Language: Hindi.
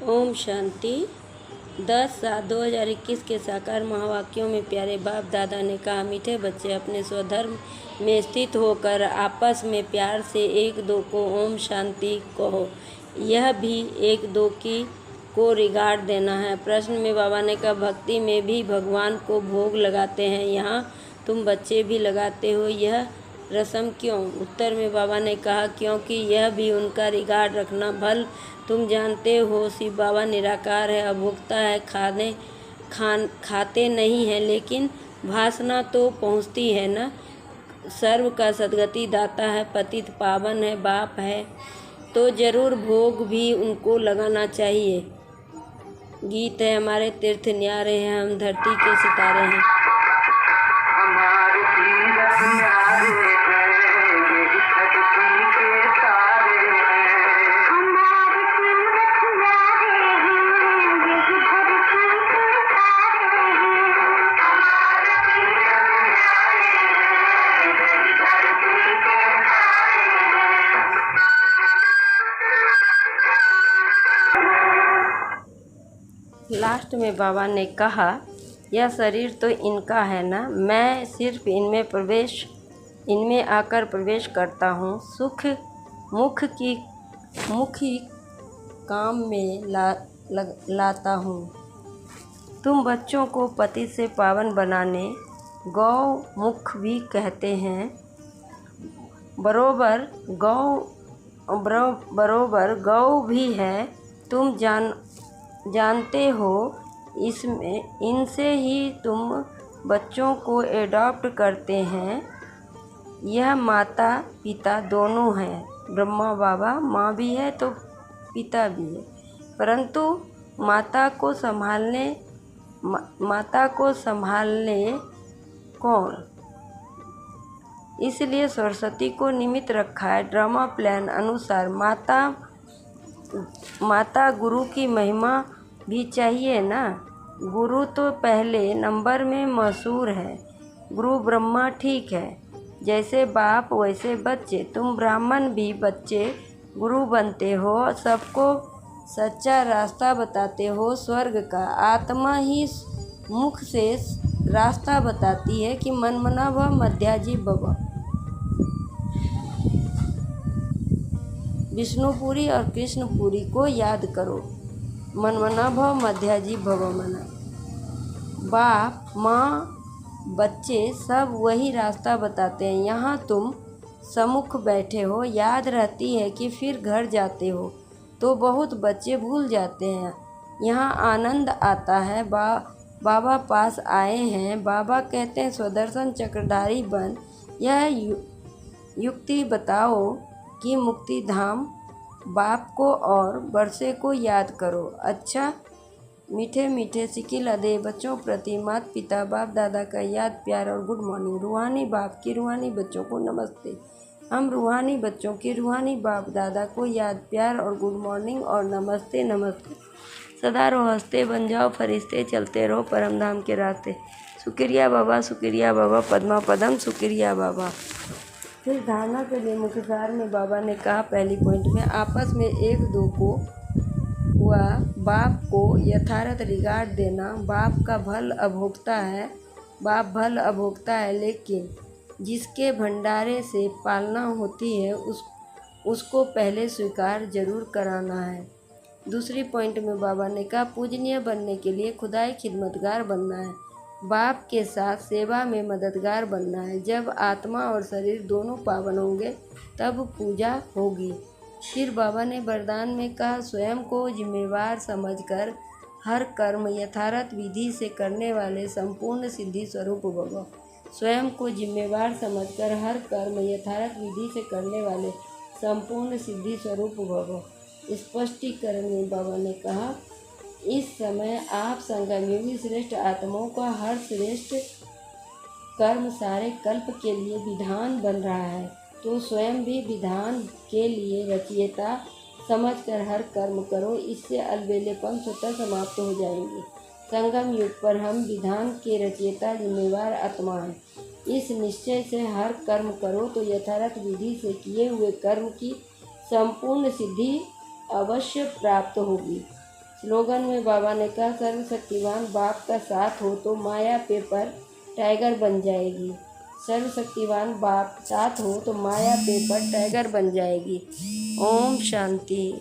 ओम शांति। 10/7/2021 के साकार महावाक्यों में प्यारे बाप दादा ने कहा, मीठे बच्चे अपने स्वधर्म में स्थित होकर आपस में प्यार से एक दो को ओम शांति कहो। यह भी एक दो की को रिगार्ड देना है। प्रश्न में बाबा ने कहा, भक्ति में भी भगवान को भोग लगाते हैं, यहाँ तुम बच्चे भी लगाते हो, यह रस्म क्यों? उत्तर में बाबा ने कहा, क्योंकि यह भी उनका रिगार्ड रखना भल। तुम जानते हो शिव बाबा निराकार है, अभोक्ता है, खाते नहीं है, लेकिन वासना तो पहुँचती है ना। सर्व का सदगति दाता है, पतित पावन है, बाप है, तो जरूर भोग भी उनको लगाना चाहिए। गीत है, हमारे तीर्थ न्यारे हैं, हम धरती के सितारे हैं। लास्ट में बाबा ने कहा, यह शरीर तो इनका है ना, मैं सिर्फ इनमें आकर प्रवेश करता हूँ, सुख मुखी काम में लाता हूँ। तुम बच्चों को पति से पावन बनाने गौ मुख भी कहते हैं। बरोबर गौ भी है, तुम जानते हो। इनसे ही तुम बच्चों को एडॉप्ट करते हैं। यह माता पिता दोनों हैं, ब्रह्मा बाबा, माँ भी है तो पिता भी है, परंतु माता को संभालने कौन? इसलिए सरस्वती को निमित्त रखा है। ड्रामा प्लान अनुसार माता गुरु की महिमा भी चाहिए ना। गुरु तो पहले नंबर में मशहूर है। गुरु ब्रह्मा ठीक है, जैसे बाप वैसे बच्चे। तुम ब्राह्मण भी बच्चे गुरु बनते हो, सबको सच्चा रास्ता बताते हो स्वर्ग का। आत्मा ही मुख से रास्ता बताती है कि मनमना भव मध्याजी भव। विष्णुपुरी और कृष्णपुरी को याद करो। मनमना भव मध्याजी भव मना। बाप माँ बच्चे सब वही रास्ता बताते हैं। यहाँ तुम सम्मुख बैठे हो, याद रहती है कि फिर घर जाते हो तो बहुत बच्चे भूल जाते हैं। यहाँ आनंद आता है। बाबा पास आए हैं। बाबा कहते हैं, स्वदर्शन चक्रधारी बन। यह युक्ति बताओ कि मुक्ति धाम। बाप को और बरसे को याद करो। अच्छा, मीठे मीठे सिकिल अदे बच्चों प्रति माता पिता बाप दादा का याद प्यार और गुड मॉर्निंग। रूहानी बाप की रूहानी बच्चों को नमस्ते। हम रूहानी बच्चों के रूहानी बाप दादा को याद प्यार और गुड मॉर्निंग और नमस्ते नमस्ते। सदा रहो हंसते, बन जाओ फरिश्ते, चलते रहो परम धाम के रास्ते। शुक्रिया बाबा, पद्मा पदम, शुक्रिया बाबा। फिर धारणा के लिए मुख्यसार में बाबा ने कहा, पहली पॉइंट में आपस में एक दो को व बाप को यथार्थ रिगार्ड देना। बाप का भल अभोक्ता है, बाप भल अभोक्ता है, लेकिन जिसके भंडारे से पालना होती है उसको पहले स्वीकार जरूर कराना है। दूसरी पॉइंट में बाबा ने कहा, पूजनीय बनने के लिए खुदाई खिदमतगार बनना है, बाप के साथ सेवा में मददगार बनना है। जब आत्मा और शरीर दोनों पावन होंगे तब पूजा होगी। फिर बाबा ने वरदान में कहा, स्वयं को जिम्मेवार समझकर हर कर्म यथार्थ विधि से करने वाले संपूर्ण सिद्धि स्वरूप भव। स्वयं को जिम्मेवार समझकर हर कर्म यथार्थ विधि से करने वाले संपूर्ण सिद्धि स्वरूप भव। स्पष्टीकरण में बाबा ने कहा, इस समय आप संगमयोगी श्रेष्ठ आत्माओं का हर श्रेष्ठ कर्म सारे कल्प के लिए विधान बन रहा है, तो स्वयं भी विधान के लिए रचयिता समझकर हर कर्म करो। इससे अलबेलेपन स्वतः समाप्त हो जाएंगे। संगम युग पर हम विधान के रचयिता जिम्मेवार आत्मा हैं। इस निश्चय से हर कर्म करो तो यथार्थ विधि से किए हुए कर्म की संपूर्ण सिद्धि अवश्य प्राप्त होगी। स्लोगन में बाबा ने कहा, सर्वशक्तिवान बाप का साथ हो तो माया पेपर टाइगर बन जाएगी। सर्वशक्तिवान बाप साथ हो तो माया पेपर टाइगर बन जाएगी। ओम शांति।